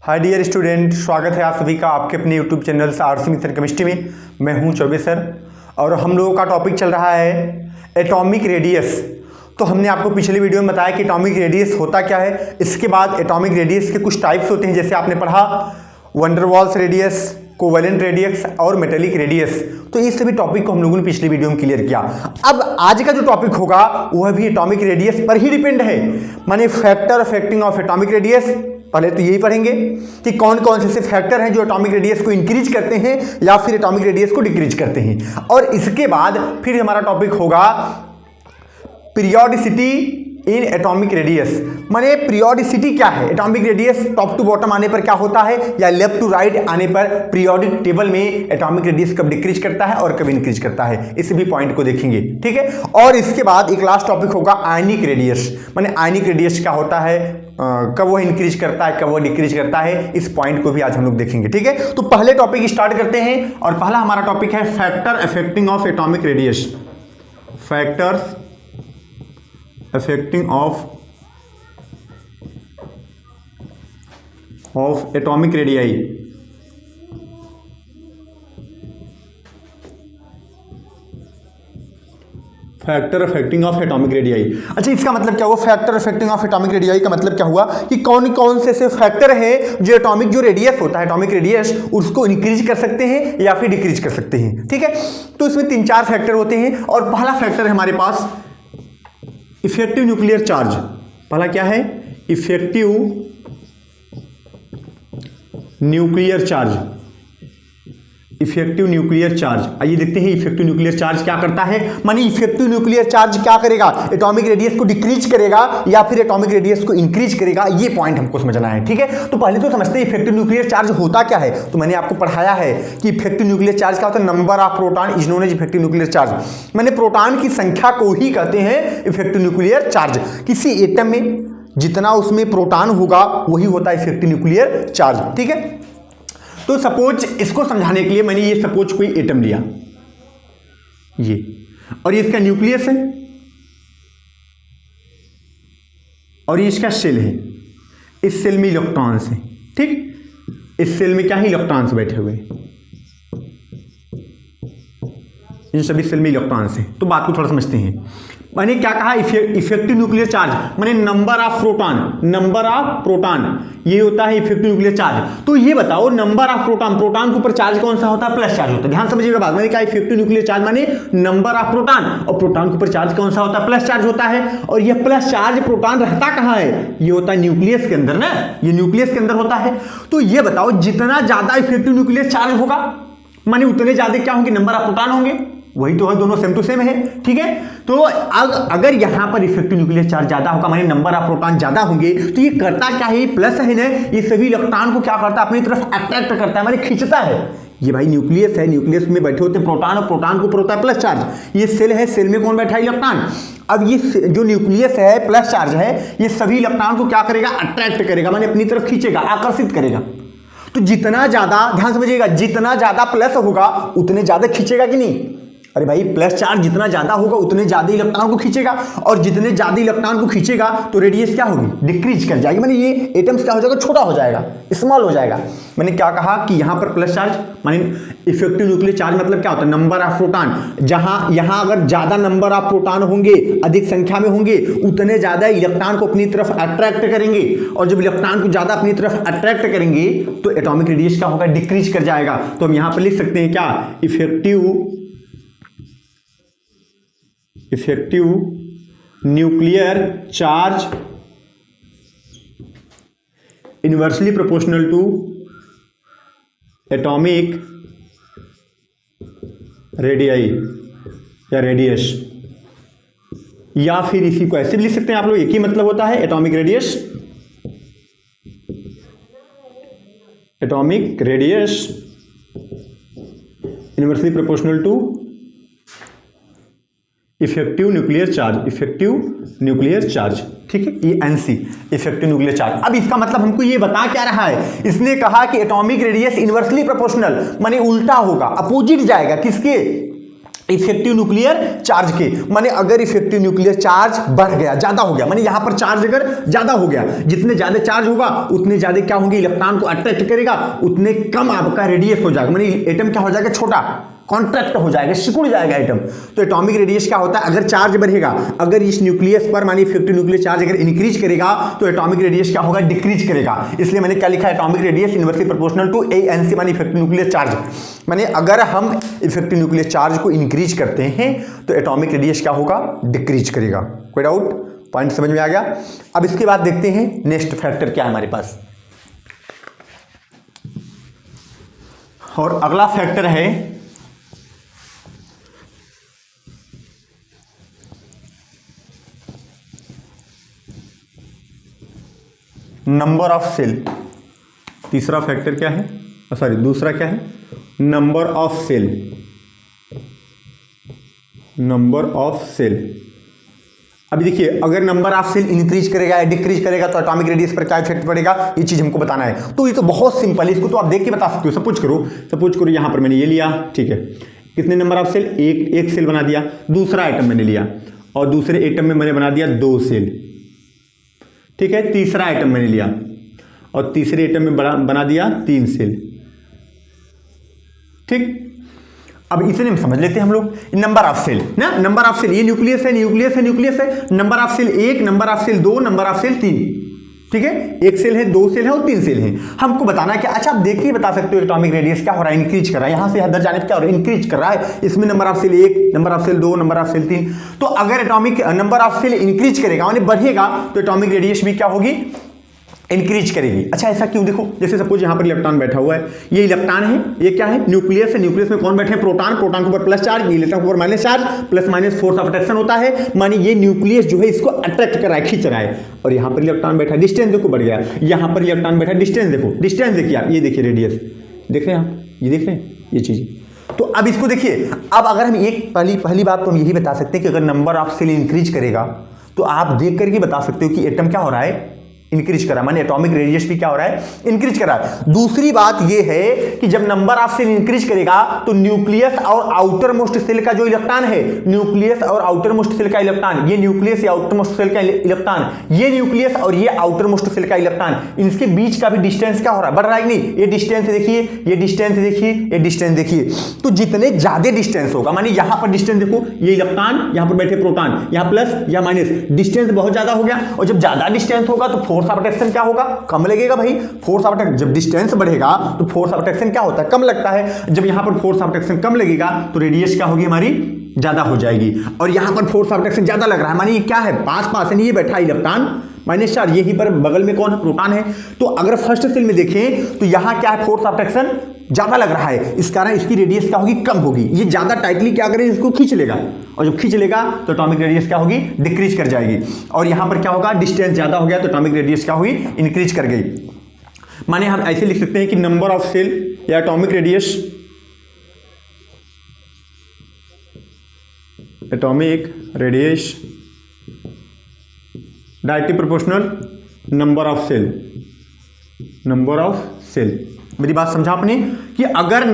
Hi dear student, स्वागत है आप सभी का आपके अपने YouTube channel RC mission chemistry में। मैं हूं चौबे सर और हम लोगों का टॉपिक चल रहा है एटॉमिक रेडियस। तो हमने आपको पिछले वीडियो में बताया कि एटॉमिक रेडियस होता क्या है। इसके बाद एटॉमिक रेडियस के कुछ टाइप्स होते हैं, जैसे आपने पढ़ा wonder walls radius, covalent radius और मेटेलिक रेडियस। तो इस सभी टॉपिक को हम लोगों ने पिछले वीडियो में क्लियर किया। अब आज का जो टॉपिक होगा वह भी एटॉमिक रेडियस पर ही डिपेंड है, माने factor affecting of atomic radius. पहले तो यही पढ़ेंगे कि कौन कौन से फैक्टर हैं जो एटॉमिक रेडियस को इंक्रीज करते हैं या फिर एटॉमिक रेडियस को डिक्रीज करते हैं। और इसके बाद फिर हमारा टॉपिक होगा पीरियोडिसिटी इन एटॉमिक रेडियस। माने पीरियोडिसिटी क्या है, atomic radius top to bottom आने पर क्या होता है या लेफ्ट टू राइट आने पर पीरियोडिक टेबल में एटॉमिक रेडियस कब डिक्रीज करता है और कब इंक्रीज करता है, इस भी पॉइंट को देखेंगे। ठीक है, और इसके बाद एक लास्ट टॉपिक होगा आयनिक रेडियस। माने आयनिक रेडियस क्या होता है, कब वो इंक्रीज करता है, कब वो डिक्रीज करता है, इस पॉइंट को भी आज हम लोग देखेंगे। ठीक है, तो पहले टॉपिक स्टार्ट करते हैं और पहला हमारा टॉपिक है factor affecting of atomic radius. Factors affecting of atomic radii. Factor affecting of atomic radii. अच्छा, इसका मतलब क्या हुआ? Factor affecting of atomic radii का मतलब क्या हुआ कि कौन कौन से फैक्टर है जो एटॉमिक जो रेडियस होता है, एटॉमिक रेडियस, उसको इंक्रीज कर सकते हैं या फिर डिक्रीज कर सकते हैं। ठीक है, तो इसमें 3-4 फैक्टर होते हैं और पहला फैक्टर है हमारे पास इफेक्टिव न्यूक्लियर चार्ज। पहला क्या है? Effective nuclear charge. Effective nuclear charge, आइए देखते हैं इफेक्टिव न्यूक्लियर चार्ज क्या करता है। माने इफेक्टिव न्यूक्लियर चार्ज क्या करेगा, एटॉमिक रेडियस को डिक्रीज करेगा या फिर एटॉमिक रेडियस को इंक्रीज करेगा, ये पॉइंट हमको समझना है। ठीक है, तो पहले तो समझते हैं इफेक्टिव न्यूक्लियर चार्ज होता क्या है। तो मैंने आपको पढ़ाया है कि इफेक्टिव न्यूक्लियर चार्ज क्या होता है, number of proton is known as effective nuclear charge. मैंने प्रोटॉन की संख्या को ही कहते हैं इफेक्टिव न्यूक्लियर चार्ज। किसी एटम में जितना उसमें प्रोटॉन होगा वही होता है इफेक्टिव न्यूक्लियर चार्ज। ठीक है, तो सपोज इसको समझाने के लिए मैंने ये सपोज कोई एटम लिया, ये, और ये इसका न्यूक्लियस है और ये इसका सेल है। इस सेल में इलेक्ट्रॉन्स हैं। ठीक, इस सेल में क्या है, इलेक्ट्रॉन्स बैठे हुए, इन सभी सेल में इलेक्ट्रॉन्स हैं। तो बात को थोड़ा समझते हैं। मैंने क्या कहा, इफेक्टिव न्यूक्लियर चार्ज माने number of proton. Number of proton ये होता है इफेक्टिव न्यूक्लियर चार्ज। तो ये बताओ नंबर ऑफ प्रोटॉन, प्रोटॉन के ऊपर चार्ज कौन सा होता है, प्लस चार्ज होता है। ध्यान समझिएगा बात, मैंने कहा इफेक्टिव न्यूक्लियर चार्ज माने नंबर ऑफ प्रोटॉन, और प्रोटॉन के ऊपर चार्ज कौन सा होता है, प्लस चार्ज होता है। और ये प्लस चार्ज प्रोटॉन रहता कहाँ है, ये होता है न्यूक्लियस के अंदर ना, ये न्यूक्लियस के अंदर होता है। तो ये बताओ जितना ज्यादा इफेक्टिव न्यूक्लियर चार्ज होगा माने उतने ज्यादा क्या होंगे, नंबर ऑफ प्रोटॉन होंगे। वही तो है, दोनों सेम टू सेम है। ठीक है, तो अगर यहां पर इफेक्टिव न्यूक्लियर चार्ज ज्यादा होगा माने नंबर ऑफ प्रोटॉन ज्यादा होंगे, तो ये करता क्या है, प्लस है ना, ये सभी इलेक्ट्रॉन को क्या करता है, अपनी तरफ अट्रैक्ट करता है, माने खींचता है। ये भाई न्यूक्लियस है, न्यूक्लियस में बैठे होते हैं प्रोटॉन और प्रोटॉन के ऊपर होता है प्लस चार्ज। ये सेल है, सेल में कौन बैठा है, इलेक्ट्रॉन। अब ये जो न्यूक्लियस है, प्लस चार्ज है, ये सभी इलेक्ट्रॉन को क्या करेगा, अट्रैक्ट करेगा, माने अपनी तरफ खींचेगा, आकर्षित करेगा। तो जितना ज्यादा, ध्यान समझिएगा, जितना ज्यादा प्लस होगा उतने ज्यादा खींचेगा कि नहीं। अरे भाई, प्लस चार्ज जितना ज्यादा होगा उतने ज्यादा इलेक्ट्रॉन को खींचेगा, और जितने ज्यादा इलेक्ट्रॉन को खींचेगा तो रेडियस क्या होगी, डिक्रीज कर जाएगी। मैंने ये एटम्स क्या हो जाएगा, छोटा हो जाएगा, स्मॉल हो जाएगा। मैंने क्या कहा कि यहाँ पर प्लस चार्ज माने इफेक्टिव न्यूक्लियर चार्ज मतलब क्या होता है, नंबर ऑफ प्रोटॉन। जहां यहाँ अगर ज्यादा नंबर ऑफ प्रोटॉन होंगे, अधिक संख्या में होंगे, उतने ज्यादा इलेक्ट्रॉन को अपनी तरफ अट्रैक्ट करेंगे, और जब इलेक्ट्रॉन को ज्यादा अपनी तरफ अट्रैक्ट करेंगे तो एटॉमिक रेडियस क्या होगा, डिक्रीज कर जाएगा। तो हम यहाँ पर लिख सकते हैं क्या, effective nuclear charge inversely proportional to atomic radii या रेडियस, या फिर इसी को ऐसे भी लिख सकते हैं आप लोग, एक ही मतलब होता है atomic radius. Atomic radius inversely proportional to effective nuclear charge. Effective nuclear charge, ठीक है, ये एनसी, इफेक्टिव न्यूक्लियर चार्ज। अब इसका मतलब हमको ये बता क्या रहा है, इसने कहा कि एटॉमिक रेडियस इनवर्सली प्रोपोर्शनल माने उल्टा होगा, अपोजिट जाएगा किसके, इफेक्टिव न्यूक्लियर चार्ज के, माने अगर इफेक्टिव न्यूक्लियर चार्ज बढ़ गया, ज्यादा हो गया, माने यहां पर चार्ज अगर ज्यादा हो गया, जितने ज्यादा चार्ज होगा उतने ज्यादा क्या होंगे, इलेक्ट्रॉन को अट्रैक्ट करेगा, उतने कम आपका रेडियस हो जाएगा, माने एटम क्या हो जाएगा, छोटा कॉन्ट्रैक्ट हो जाएगा, सिकुड़ जाएगा एटम। तो एटॉमिक रेडियस क्या होता है, अगर चार्ज बढ़ेगा, अगर इस न्यूक्लियस पर माने इफेक्टिव न्यूक्लियर चार्ज अगर इंक्रीज करेगा तो एटॉमिक रेडियस क्या होगा, डिक्रीज करेगा। इसलिए मैंने क्या लिखा है, atomic radius inversely proportional to ANC माने इफेक्टिव न्यूक्लियर चार्ज। माने अगर हम इफेक्टिव न्यूक्लियर चार्ज को इंक्रीज करते हैं तो एटॉमिक रेडियस क्या होगा, डिक्रीज करेगा। कोई डाउट, पॉइंट समझ में आ गया। अब इसके बाद देखते हैं नेक्स्ट फैक्टर क्या है हमारे पास, और अगला फैक्टर है नंबर ऑफ सेल। तीसरा फैक्टर क्या है, सॉरी दूसरा क्या है, number of shell. Number of shell, अभी देखिए अगर नंबर ऑफ सेल इंक्रीज करेगा या डिक्रीज करेगा तो एटॉमिक रेडियस पर क्या इफेक्ट पड़ेगा, ये चीज हमको बताना है। तो ये तो बहुत सिंपल है, इसको तो आप देख के बता सकते हो। सपोज करो यहां पर मैंने ये लिया, ठीक है, कितने नंबर ऑफ सेल, एक सेल बना दिया। दूसरा आइटम मैंने लिया और दूसरे एटम में मैंने बना दिया 2 सेल, ठीक है। तीसरा आइटम मैंने लिया और तीसरे एटम में बना दिया 3 सेल, ठीक। अब इसे हम समझ लेते हैं हम लोग, नंबर ऑफ सेल ना, नंबर ऑफ सेल, ये न्यूक्लियस है, number of shell 1, number of shell 2, number of shell 3, ठीक है। 1 सेल है, 2 सेल है और 3 सेल है। हमको बताना है कि अच्छा आप देखिए बता सकते हो एटॉमिक रेडियस क्या हो रहा है, इंक्रीज कर रहा है, यहां से इधर जाने पर क्या हो रहा है, इंक्रीज कर रहा है। इसमें number of shell 1, number of shell 2, number of shell 3। तो अगर atomic number of shell increase करेगा माने बढ़ेगा तो एटॉमिक रेडियस भी क्या होगी, इंक्रीज करेगी। अच्छा ऐसा क्यों, देखो जैसे सपोज यहां पर इलेक्ट्रॉन बैठा हुआ है, ये इलेक्ट्रॉन है, ये क्या है, न्यूक्लियस है। न्यूक्लियस में कौन बैठे हैं, प्रोटॉन। प्रोटॉन के ऊपर प्लस चार्ज, इलेक्ट्रॉन के ऊपर minus charge, plus minus force of attraction होता है। माने ये न्यूक्लियस जो है इसको अट्रैक्ट कर रहा है, खींच रहा है। और यहां पर इलेक्ट्रॉन बैठा, डिस्टेंस देखो बढ़ गया। यहां पर इलेक्ट्रॉन बैठा, डिस्टेंस देखो, डिस्टेंस देखिए आप, ये देखिए रेडियस देख रहे हैं आप, ये देख रहे हैं ये चीज। तो अब इसको देखिए, अब अगर हम एक पहली बात तो हम यही बता सकते हैं कि अगर नंबर ऑफ सेल इंक्रीज करेगा तो आप देख करके बता सकते हो कि एटम क्या हो रहा है, इंक्रीज कर रहा है, माने एटॉमिक रेडियस भी क्या हो रहा है, इंक्रीज कर रहा है। दूसरी बात यह है कि जब नंबर ऑफ सेल इंक्रीज करेगा तो न्यूक्लियस और आउटर मोस्ट सेल का जो इलेक्ट्रॉन है, न्यूक्लियस और आउटर मोस्ट सेल का इलेक्ट्रॉन, ये न्यूक्लियस या आउटर मोस्ट सेल का इलेक्ट्रॉन, ये न्यूक्लियस और ये आउटर मोस्ट सेल का इलेक्ट्रॉन, इनके बीच का भी डिस्टेंस क्या हो रहा है, बढ़ रहा है नहीं। ये डिस्टेंस देखिए, ये डिस्टेंस देखिए, ये डिस्टेंस देखिए। तो जितने ज्यादा डिस्टेंस होगा, माने यहां पर डिस्टेंस देखो, ये इलेक्ट्रॉन, यहां पर बैठे प्रोटॉन, यहां प्लस या माइनस, डिस्टेंस बहुत ज्यादा हो गया। और जब ज्यादा डिस्टेंस होगा तो फोर्स ऑफ अट्रैक्शन क्या होगा, कम लगेगा भाई। फोर्स ऑफ अट्रैक्शन, जब डिस्टेंस बढ़ेगा तो फोर्स ऑफ अट्रैक्शन क्या होता है, कम लगता है। जब यहां पर फोर्स ऑफ अट्रैक्शन कम लगेगा तो रेडियस क्या होगी हमारी, ज्यादा हो जाएगी। और यहां पर फोर्स ऑफ अट्रैक्शन ज्यादा लग रहा है, माने ये क्या है, पास है, ये बैठा इलेक्ट्रॉन माइनस चार्ज, यहीं पर बगल में कौन है, प्रोटॉन है। तो अगर फर्स्ट सेल में देखें तो यहां क्या है, फोर्स ऑफ अट्रैक्शन ज्यादा लग रहा है, इस कारण इसकी रेडियस क्या होगी, कम होगी। ये ज्यादा टाइटली क्या करें, इसको खींच लेगा, और जब खींच लेगा तो एटॉमिक रेडियस क्या होगी, डिक्रीज कर जाएगी। और यहां पर क्या होगा, डिस्टेंस ज्यादा हो गया तो एटॉमिक रेडियस क्या हुई, इंक्रीज कर गई। माने हम ऐसे लिख सकते हैं कि नंबर ऑफ सेल या atomic radius, atomic radius directly proportional number of shell, number of shell. मेरी बात समझा आपने कि अगर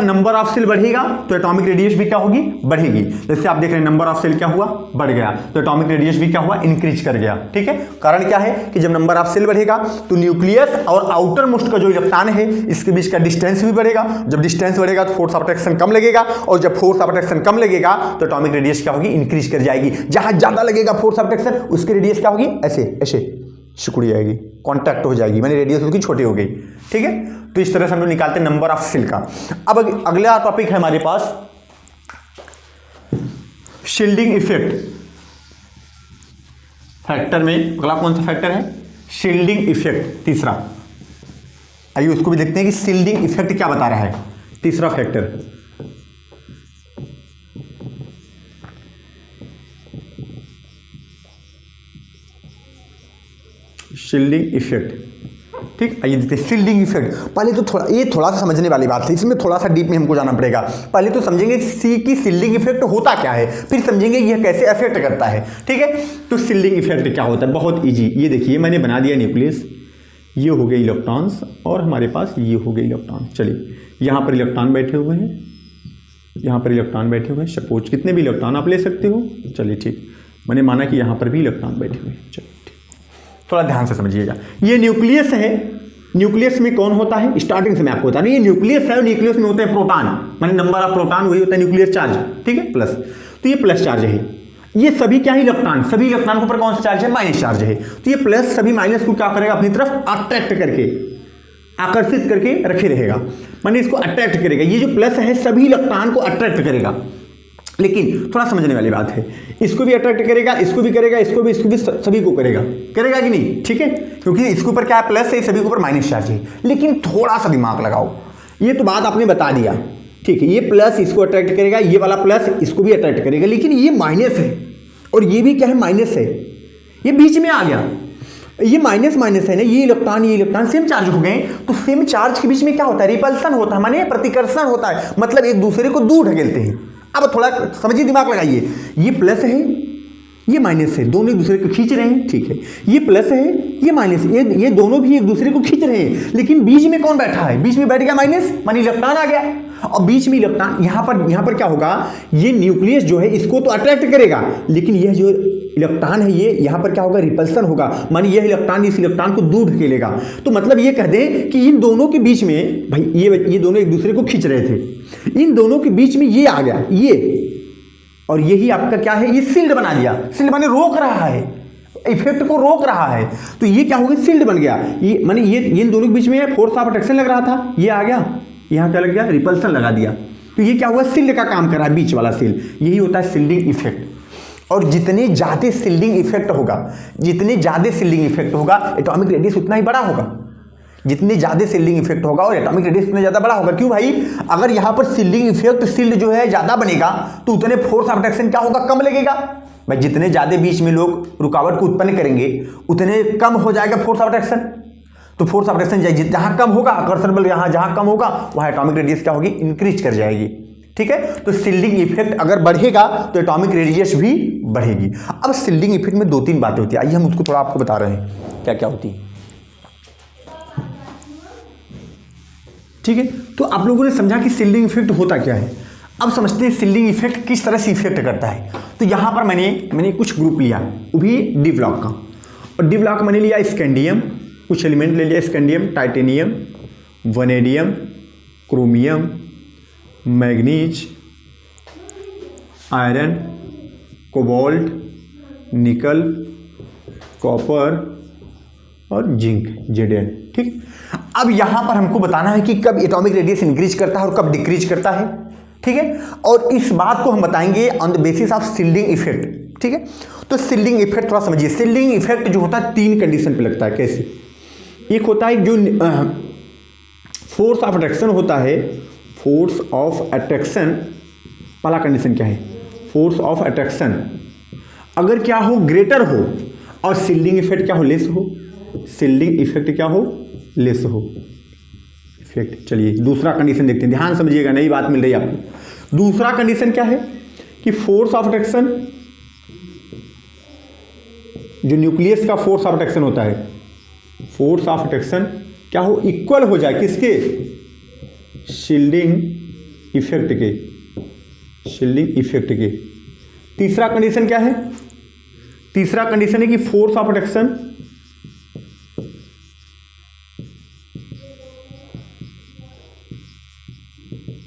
नंबर ऑफ सेल बढ़ेगा तो एटॉमिक रेडियस भी क्या होगी, बढ़ेगी। जैसे आप देख रहे हैं नंबर ऑफ सेल क्या हुआ, बढ़ गया, तो एटॉमिक रेडियस भी क्या हुआ, इंक्रीज कर गया। ठीक है, कारण क्या है कि जब नंबर ऑफ सेल बढ़ेगा तो न्यूक्लियस और आउटर मोस्ट का जो इलेक्ट्रॉन है इसके बीच का डिस्टेंस भी बढ़ेगा। जब डिस्टेंस बढ़ेगा तो फोर्स ऑफ अट्रैक्शन कम लगेगा, और जब फोर्स ऑफ अट्रैक्शन कम लगेगा तो एटॉमिक रेडियस क्या होगी, इंक्रीज कर जाएगी। जहां ज्यादा लगेगा फोर्स ऑफ अट्रैक्शन, उसकी रेडियस क्या होगी, ऐसे सिकुड़ जाएगी, कॉन्टैक्ट हो जाएगी, माने रेडियस उसकी छोटी हो गई। ठीक है, तो इस तरह से हम लोग निकालते हैं नंबर ऑफ सेल का। अब अगला टॉपिक है हमारे पास शील्डिंग इफेक्ट। फैक्टर में अगला कौन सा फैक्टर है, शील्डिंग इफेक्ट, तीसरा। आइए उसको भी देखते हैं कि शील्डिंग इफेक्ट क्या बता रहा है, तीसरा फैक्टर। शील्डिंग इफेक्ट, ठीक। आइए देखते हैं शील्डिंग इफेक्ट। पहले तो थोड़ा सा समझने वाली बात है, इसमें थोड़ा सा डीप में हमको जाना पड़ेगा। पहले तो समझेंगे कि शील्डिंग इफेक्ट होता क्या है, फिर समझेंगे यह कैसे अफेक्ट करता है। ठीक है, तो शील्डिंग इफेक्ट क्या होता है, बहुत इजी। ये देखिए मैंने बना दिया न्यूक्लियस, ये हो गए इलेक्ट्रॉन्स और हमारे पास ये हो गए इलेक्ट्रॉन। चलिए यहाँ पर इलेक्ट्रॉन बैठे हुए हैं, यहाँ पर इलेक्ट्रॉन बैठे हुए हैं, सपोज कितने भी इलेक्ट्रॉन आप ले सकते हो। चलिए ठीक, मैंने माना कि यहाँ पर भी इलेक्ट्रॉन बैठे हुए हैं। चलिए ठीक, थोड़ा ध्यान से समझिएगा। ये न्यूक्लियस है, न्यूक्लियस में कौन होता है, स्टार्टिंग से मैं आपको बता रहा हूँ, ये न्यूक्लियस है और न्यूक्लियस में होते हैं प्रोटॉन, माने नंबर ऑफ प्रोटॉन वही होता है न्यूक्लियर चार्ज, ठीक है, प्लस। तो ये प्लस चार्ज है, ये सभी क्या है इलेक्ट्रॉन, सभी इलेक्ट्रॉन के ऊपर कौन सा चार्ज है, माइनस चार्ज है। तो ये प्लस सभी माइनस को क्या करेगा, अपनी तरफ अट्रैक्ट करके, आकर्षित करके रखे रहेगा, माने इसको अट्रैक्ट करेगा। ये जो प्लस है सभी इलेक्ट्रॉन को अट्रैक्ट करेगा, लेकिन थोड़ा समझने वाली बात है, इसको भी अट्रैक्ट करेगा, इसको भी करेगा, इसको भी सभी को करेगा कि नहीं, ठीक है, क्योंकि इसके ऊपर क्या है, प्लस है, सभी के ऊपर माइनस चार्ज है। लेकिन थोड़ा सा दिमाग लगाओ, ये तो बात आपने बता दिया, ठीक है, ये प्लस इसको अट्रैक्ट करेगा, ये वाला प्लस इसको भी अट्रैक्ट करेगा, लेकिन ये माइनस है और ये भी क्या है, माइनस है, ये बीच में आ गया, ये माइनस माइनस है ना, ये इलेक्ट्रॉन सेम चार्ज हो गए, तो सेम चार्ज के बीच में क्या होता है, रिपल्सन होता है, माने प्रतिकर्षण होता है, मतलब एक दूसरे को दूर ढकेलते हैं। अब थोड़ा समझिए, दिमाग लगाइए, ये प्लस है, ये माइनस है, दोनों एक दूसरे को खींच रहे हैं, ठीक है, ये प्लस है, ये माइनस, ये दोनों भी एक दूसरे को खींच रहे हैं, लेकिन बीच में कौन बैठा है, बीच में बैठ गया माइनस, माने इलेक्ट्रॉन आ गया, और बीच में इलेक्ट्रॉन, यहाँ पर क्या होगा, ये न्यूक्लियस जो है इसको तो अट्रैक्ट करेगा, लेकिन यह जो इलेक्ट्रॉन है ये यहाँ पर क्या होगा, रिपल्सन होगा, माने यह इलेक्ट्रॉन इस इलेक्ट्रॉन को दूर ढकेलेगा। तो मतलब ये कह दें कि इन दोनों के बीच में, भाई ये दोनों एक दूसरे को खींच रहे थे, इन दोनों के बीच में ये आ गया, ये, और यही आपका क्या है, ये शील्ड बना दिया, शील्ड माने रोक रहा है, इफेक्ट को रोक रहा है, तो ये क्या हो गया, शील्ड बन गया, ये माने ये इन दोनों के बीच में फोर्स ऑफ अट्रैक्शन लग रहा था, ये आ गया, यहाँ क्या लग गया, रिपल्सन लगा दिया, तो ये क्या हुआ, शील्ड का काम कर रहा है, बीच वाला शील्ड, यही होता है शील्डिंग इफेक्ट। और जितने ज़्यादा शील्डिंग इफेक्ट होगा, जितने ज़्यादा शील्डिंग इफेक्ट होगा, एटॉमिक रेडियस उतना ही बड़ा होगा, जितने ज़्यादा शील्डिंग इफेक्ट होगा और एटॉमिक रेडियस उतना ज़्यादा बड़ा होगा। क्यों भाई, अगर यहाँ पर शील्डिंग इफेक्ट, शील्ड जो है ज़्यादा बनेगा, तो उतने फोर्स ऑफ अट्रैक्शन क्या होगा, कम लगेगा। भाई जितने ज़्यादा बीच में लोग रुकावट को उत्पन्न करेंगे, उतने कम हो जाएगा फोर्स ऑफ अट्रैक्शन। तो फोर्स ऑफ अट्रैक्शन जहाँ कम होगा, आकर्षण बल यहाँ जहाँ कम होगा, वहाँ एटॉमिक रेडियस क्या होगी, इंक्रीज कर जाएगी, ठीक है। तो शील्डिंग इफेक्ट अगर बढ़ेगा तो एटॉमिक रेडियस भी बढ़ेगी। अब शील्डिंग इफेक्ट में 2-3 बातें होती है, आइए हम उसको थोड़ा आपको बता रहे हैं क्या क्या होती है, ठीक है। तो आप लोगों ने समझा कि शील्डिंग इफेक्ट होता क्या है। अब समझते हैं शील्डिंग इफेक्ट किस तरह से इफेक्ट करता है। तो यहाँ पर मैंने कुछ ग्रुप लिया, वो भी डी ब्लॉक का, और डी ब्लॉक मैंने लिया स्कैंडियम, कुछ एलिमेंट ले लिया, scandium, titanium, vanadium, chromium, manganese, iron, cobalt, निकल, कॉपर और जिंक, Zn, ठीक। अब यहां पर हमको बताना है कि कब एटॉमिक रेडियस इंक्रीज करता है और कब डिक्रीज करता है, ठीक है। और इस बात को हम बताएंगे on the basis of shielding effect, ठीक है। तो शील्डिंग इफेक्ट थोड़ा समझिए। शील्डिंग इफेक्ट जो होता है 3 कंडीशन पे लगता है। कैसे, एक होता है जो फोर्स ऑफ अट्रैक्शन होता है, फोर्स ऑफ अट्रैक्शन, पहला कंडीशन क्या है, फोर्स ऑफ अट्रैक्शन अगर क्या हो, ग्रेटर हो, और शील्डिंग इफेक्ट क्या हो, लेस हो, शील्डिंग इफेक्ट क्या हो, लेस हो इफेक्ट। चलिए दूसरा कंडीशन देखते हैं, ध्यान समझिएगा, नई बात मिल रही है आपको। दूसरा कंडीशन क्या है कि फोर्स ऑफ अट्रैक्शन, जो न्यूक्लियस का फोर्स ऑफ अट्रैक्शन होता है, फोर्स ऑफ अट्रैक्शन क्या हो, इक्वल हो जाए किसके, शील्डिंग इफेक्ट के, शील्डिंग इफेक्ट के। तीसरा कंडीशन क्या है, तीसरा कंडीशन है कि फोर्स ऑफ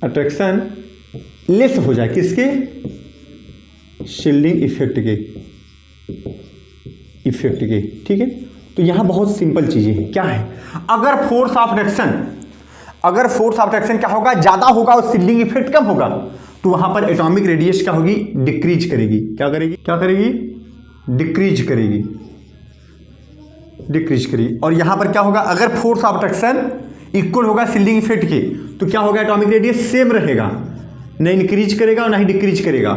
अट्रैक्शन लेस हो जाए किसके, शील्डिंग इफेक्ट के, ठीक है। तो यहां बहुत सिंपल चीजें हैं, क्या है, अगर फोर्स ऑफ अट्रैक्शन क्या होगा, ज्यादा होगा और शील्डिंग इफेक्ट कम होगा, तो वहां पर एटॉमिक रेडियस क्या होगी, डिक्रीज करेगी। क्या करेगी, डिक्रीज करेगी। और यहां पर क्या होगा, अगर फोर्स ऑफ अट्रैक्शन इक्वल होगा शील्डिंग इफेक्ट के, तो क्या होगा, एटॉमिक रेडियस सेम रहेगा, न इंक्रीज करेगा और ना ही डिक्रीज करेगा।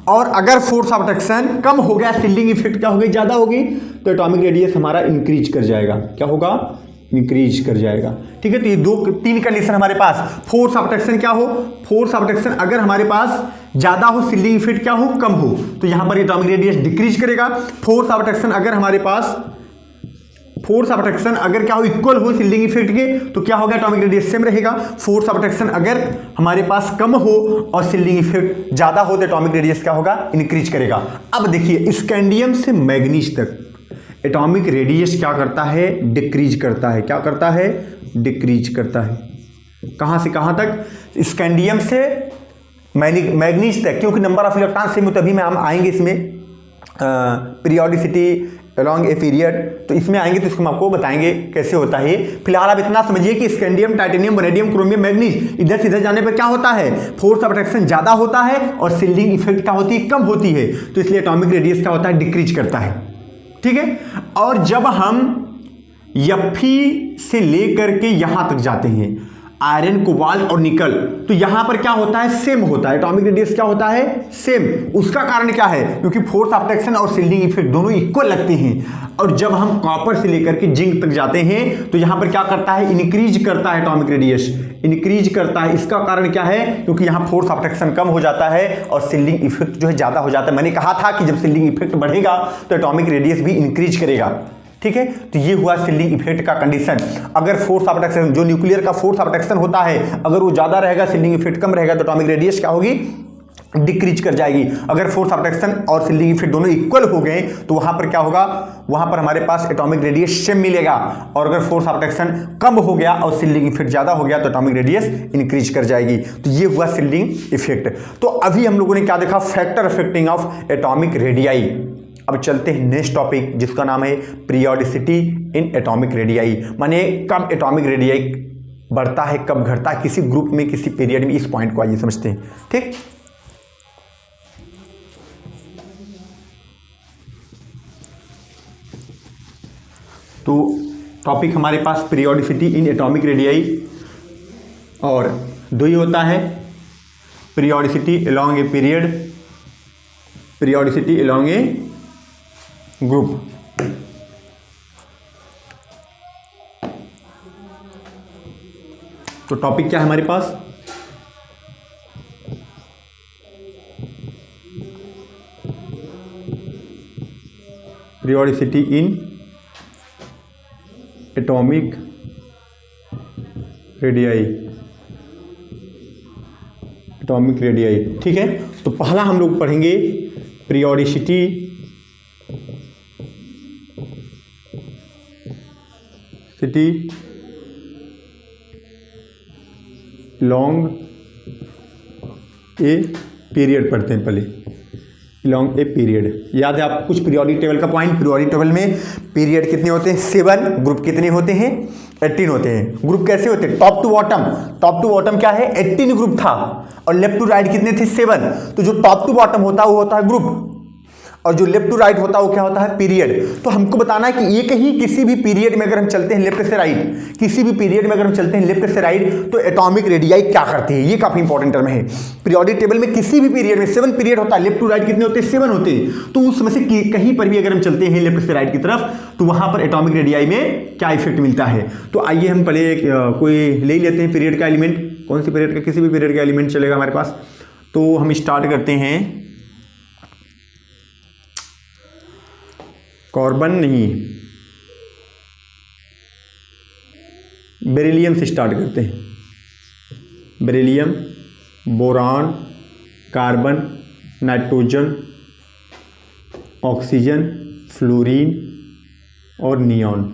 और अगर फोर्स ऑफ अट्रैक्शन कम हो गया, शील्डिंग इफेक्ट क्या हो गई, ज्यादा होगी, तो एटॉमिक रेडियस हमारा इंक्रीज कर जाएगा। क्या होगा, इंक्रीज कर जाएगा, ठीक है। तो ये 2-3 कंडीशन हमारे पास। फोर्स ऑफ अट्रैक्शन क्या हो, फोर्स ऑफ अट्रैक्शन अगर हमारे पास ज्यादा हो, शील्डिंग इफेक्ट क्या हो, कम हो, तो यहां पर एटॉमिक रेडियस डिक्रीज करेगा। फोर्स ऑफ अट्रैक्शन अगर हमारे पास फोर्स ऑफ अट्रैक्शन अगर क्या हो, इक्वल हो शील्डिंग इफेक्ट के, तो क्या होगा, एटॉमिक रेडियस सेम रहेगा। फोर्स ऑफ अट्रैक्शन अगर हमारे पास कम हो और शील्डिंग इफेक्ट ज्यादा हो तो एटॉमिक रेडियस क्या होगा, इंक्रीज करेगा। अब देखिए स्कैंडियम से मैग्नीज तक एटॉमिक रेडियस क्या करता है, डिक्रीज करता है। क्या करता है, डिक्रीज करता है। कहां से कहां तक, स्कैंडियम से मैग्नीज तक, क्योंकि नंबर ऑफ इलेक्ट्रॉन सेम हो, तभी में हम आएंगे इसमें पीरियोडिसिटी अलोंग ए पीरियड, तो इसमें आएंगे तो इसको हम आपको बताएंगे कैसे होता है। फिलहाल आप इतना समझिए कि scandium, titanium, vanadium, chromium, manganese, इधर से इधर जाने पर क्या होता है, फोर्स ऑफ अट्रैक्शन ज्यादा होता है और शील्डिंग इफेक्ट क्या होती है, कम होती है, तो इसलिए एटॉमिक रेडियस क्या होता है, डिक्रीज करता है। ठीक है, और जब हम Fe से लेकर के यहां तक जाते हैं, आयरन, कोबाल्ट और निकल, तो यहां पर क्या होता है, सेम होता है, एटॉमिक रेडियस क्या होता है, सेम। उसका कारण क्या है, क्योंकि फोर्स ऑफ अट्रैक्शन और शील्डिंग इफेक्ट दोनों इक्वल लगते हैं। और जब हम कॉपर से लेकर के जिंक तक जाते हैं तो यहां पर क्या करता है, इंक्रीज करता है, एटॉमिक रेडियस इंक्रीज करता है। इसका कारण क्या है, क्योंकि यहां फोर्स ऑफ अट्रैक्शन कम हो जाता है और शील्डिंग इफेक्ट जो है ज्यादा हो जाता है। मैंने कहा था कि जब शील्डिंग इफेक्ट बढ़ेगा तो एटॉमिक रेडियस भी इंक्रीज करेगा। ठीक है, तो ये हुआ शील्डिंग इफेक्ट का कंडीशन। अगर फोर्स ऑफ अट्रैक्शन, जो न्यूक्लियर का फोर्स ऑफ अट्रैक्शन होता है, अगर वो ज्यादा रहेगा, शील्डिंग इफेक्ट कम रहेगा, तो एटॉमिक रेडियस क्या होगी, डिक्रीज कर जाएगी। अगर फोर्स ऑफ अट्रैक्शन और शील्डिंग इफेक्ट दोनों इक्वल हो गए तो वहां पर क्या होगा, वहां पर हमारे पास एटॉमिक रेडियस सेम मिलेगा। और अगर फोर्स ऑफ अट्रैक्शन कम हो गया और शील्डिंग इफेक्ट ज्यादा हो गया तो एटॉमिक रेडियस इंक्रीज कर जाएगी। तो ये हुआ शील्डिंग इफेक्ट। तो अभी हम लोगों ने क्या देखा, factor affecting of atomic radii. अब चलते हैं नेक्स्ट टॉपिक जिसका नाम है पीरियोडिसिटी इन एटॉमिक रेडियाई, माने कब एटॉमिक रेडियाई बढ़ता है, कब घटता है, किसी ग्रुप में, किसी पीरियड में। इस पॉइंट को आइए समझते हैं। ठीक, तो टॉपिक हमारे पास पीरियोडिसिटी इन एटॉमिक रेडियाई, और दो ही होता है, periodicity along a period, periodicity along a group. तो टॉपिक क्या है हमारे पास, periodicity in atomic radii, atomic radii. ठीक है, तो पहला हम लोग पढ़ेंगे पीरियोडिसिटी लॉन्ग ए पीरियड पढ़ते हैं पहले, लॉन्ग ए पीरियड। याद है आपको कुछ पीरियोडिक टेबल का पॉइंट, पीरियोडिक टेबल में पीरियड कितने होते हैं, 7, ग्रुप कितने होते हैं, 18 होते हैं। ग्रुप कैसे होते हैं, top to bottom, top to bottom क्या है, 18 ग्रुप था, और लेफ्ट टू राइट कितने थे, 7। तो जो टॉप टू बॉटम होता है वो होता है ग्रुप, और जो लेफ्ट टू राइट होता है वो क्या होता है, पीरियड। तो हमको बताना है कि एक ही किसी भी पीरियड में अगर हम चलते हैं लेफ्ट से राइट, किसी भी पीरियड में अगर हम चलते हैं लेफ्ट से राइट, तो एटॉमिक रेडियाई क्या करती है, ये काफी इंपॉर्टेंट टर्म है। पीरियोडिक टेबल में किसी भी पीरियड में 7 पीरियड होता है, लेफ्ट टू राइट कितने होते हैं, 7 होते हैं। तो उसमें से कहीं पर भी अगर हम चलते हैं लेफ्ट से राइट की तरफ तो वहां पर एटॉमिक रेडियाई में क्या इफेक्ट मिलता है। तो आइए हम पहले कोई ले ही लेते हैं पीरियड का एलिमेंट, कौन सी पीरियड का, किसी भी पीरियड का एलिमेंट चलेगा हमारे पास। तो हम स्टार्ट करते हैं, कार्बन नहीं, बेरिलियम से स्टार्ट करते हैं। Beryllium, boron, carbon, nitrogen, oxygen, fluorine और नियॉन।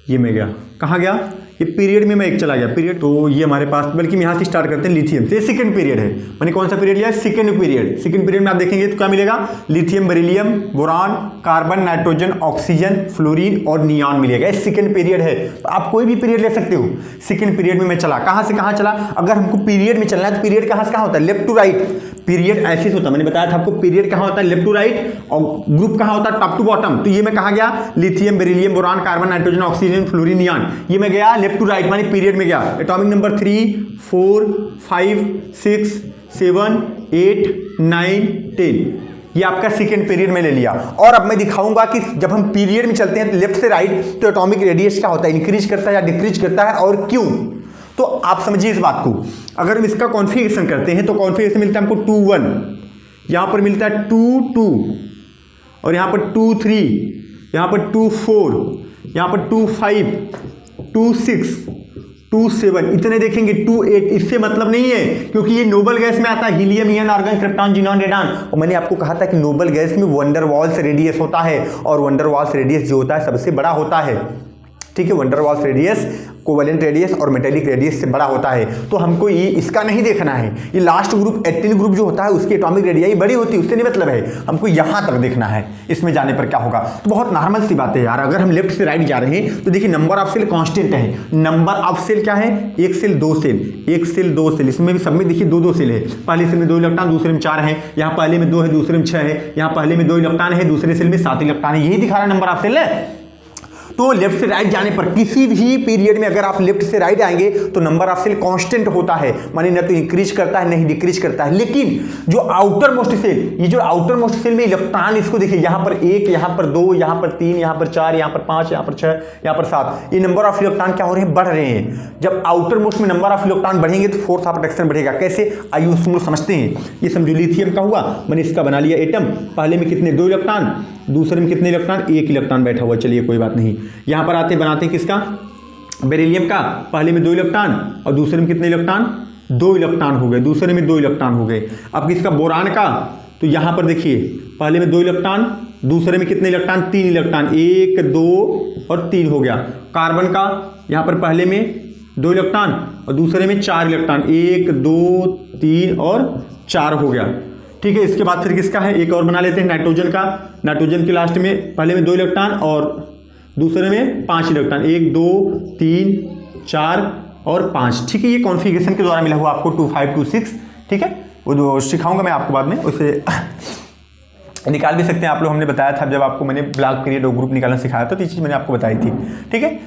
ये में गया, कहाँ गया, ये पीरियड में मैं एक चला गया पीरियड। तो ये हमारे पास, बल्कि हम यहाँ से स्टार्ट करते हैं लिथियम से, सेकंड पीरियड है। मैंने कौन सा पीरियड लिया, सेकंड पीरियड। सेकंड पीरियड में आप देखेंगे तो क्या मिलेगा, lithium, beryllium, boron, carbon, nitrogen, oxygen, fluorine और नियॉन मिलेगा। ये सेकंड पीरियड है। तो आप कोई भी पीरियड ले सकते हो। सेकंड पीरियड में मैं चला, कहाँ से कहाँ चला, अगर हमको पीरियड में चलना है तो पीरियड कहाँ से कहाँ होता है, लेफ्ट टू राइट। पीरियड ऐसे होता है, मैंने बताया था आपको, पीरियड कहाँ होता है, लेफ्ट टू राइट, और ग्रुप कहाँ होता है, टॉप टू बॉटम। तो ये मैं कहाँ गया, lithium, beryllium, boron, carbon, nitrogen, oxygen, fluorine, neon. ये मैं गया लेफ्ट टू राइट, माने पीरियड में गया। एटॉमिक नंबर 3, 4, 5, 6, 7, 8, 9, 10, ये आपका सेकंड पीरियड में ले लिया। और अब मैं दिखाऊंगा कि जब हम पीरियड में चलते हैं लेफ्ट से राइट तो एटॉमिक रेडियस क्या होता है, इंक्रीज करता है या डिक्रीज करता है, और क्यों। तो आप समझिए इस बात को। अगर हम इसका कॉन्फ़िगरेशन करते हैं तो कॉन्फ़िगरेशन मिलता है हमको 2, 1, यहां पर मिलता है 2, 2, और यहां पर 2, 3, यहां पर 2, 4, यहाँ पर 2 5 2 6 2 7 इतने देखेंगे 2 8, इससे मतलब नहीं है क्योंकि ये नोबल गैस में आता है, हीलियम, नियन, आर्गन, क्रिप्टॉन, जिनॉन, रेडॉन। और मैंने आपको कहा था कि नोबल गैस में वंडर वाल्स रेडियस होता है और वंडर वाल्स रेडियस जो होता है सबसे बड़ा होता है, ठीक है। Van der Waals radius covalent radius और मेटेलिक रेडियस से बड़ा होता है। तो हमको ये इसका नहीं देखना है, ये लास्ट ग्रुप 18 ग्रुप जो होता है उसकी एटॉमिक रेडियाई बड़ी होती है, उससे नहीं मतलब है, हमको यहाँ तक देखना है इसमें जाने पर क्या होगा। तो बहुत नॉर्मल सी बात है यार, अगर हम लेफ्ट से राइट जा रहे हैं तो देखिए नंबर ऑफ सेल कांस्टेंट है। नंबर ऑफ सेल क्या है, एक सेल दो सेल, एक सेल दो सेल, इसमें भी सब में देखिए दो दो सेल है। पहले सेल में 2 इलेक्ट्रॉन, दूसरे में 4 है, यहाँ पहले में 2 है, दूसरे में 6 है, यहाँ पहले में 2 इलेक्ट्रॉन है, दूसरे सेल में 7 इलेक्ट्रॉन है, यही दिखा रहा है नंबर ऑफ सेल है। तो लेफ्ट से राइट जाने पर किसी भी पीरियड में अगर आप लेफ्ट से राइट आएंगे तो नंबर ऑफ सेल कांस्टेंट होता है, माने न तो इंक्रीज करता है नहीं डिक्रीज करता है। लेकिन जो आउटर मोस्ट सेल, ये जो आउटर मोस्ट सेल में इलेक्ट्रॉन, इसको देखिए यहाँ पर 1, यहाँ पर 2, यहाँ पर 3, यहाँ पर 4, यहाँ पर 5, यहाँ पर 6, यहाँ पर 7, ये नंबर ऑफ इलेक्ट्रॉन क्या हो रहे हैं, बढ़ रहे हैं। जब आउटर मोस्ट में नंबर ऑफ इलेक्ट्रॉन बढ़ेंगे तो फोर्स ऑफ अट्रैक्शन बढ़ेगा। कैसे, आइए उसको समझते हैं। ये समझो लिथियम का हुआ, मैंने इसका बना लिया एटम, पहले में कितने 2 इलेक्ट्रॉन, दूसरे में कितने इलेक्ट्रॉन, 1 इलेक्ट्रॉन बैठा हुआ, चलिए कोई बात नहीं। यहाँ पर आते बनाते हैं किसका, बेरिलियम का, पहले में 2 इलेक्ट्रॉन और दूसरे में कितने इलेक्ट्रॉन, 2 इलेक्ट्रॉन हो गए, दूसरे में 2 इलेक्ट्रॉन हो गए। अब किसका, बोरान का, तो यहाँ पर देखिए पहले में 2 इलेक्ट्रॉन, दूसरे में कितने इलेक्ट्रॉन, 3 इलेक्ट्रॉन, 1 2 और 3 हो गया। कार्बन का, यहाँ पर पहले में 2 इलेक्ट्रॉन और दूसरे में 4 इलेक्ट्रॉन, 1 2 3 और 4 हो गया, ठीक है। इसके बाद फिर किसका है, एक और बना लेते हैं नाइट्रोजन का। नाइट्रोजन के लास्ट में पहले में 2 इलेक्ट्रॉन और दूसरे में 5 इलेक्ट्रॉन, 1 2 3 4 और 5, ठीक है। ये कॉन्फ़िगरेशन के द्वारा मिला हुआ आपको 2 5 2 6, ठीक है। वो जो सिखाऊंगा मैं आपको बाद में, उसे निकाल भी सकते हैं आप लोग। हमने बताया था जब आपको मैंने ब्लॉक पीरियड और ग्रुप निकालना सिखाया था, तो ये चीज़ मैंने आपको बताई थी, ठीक है।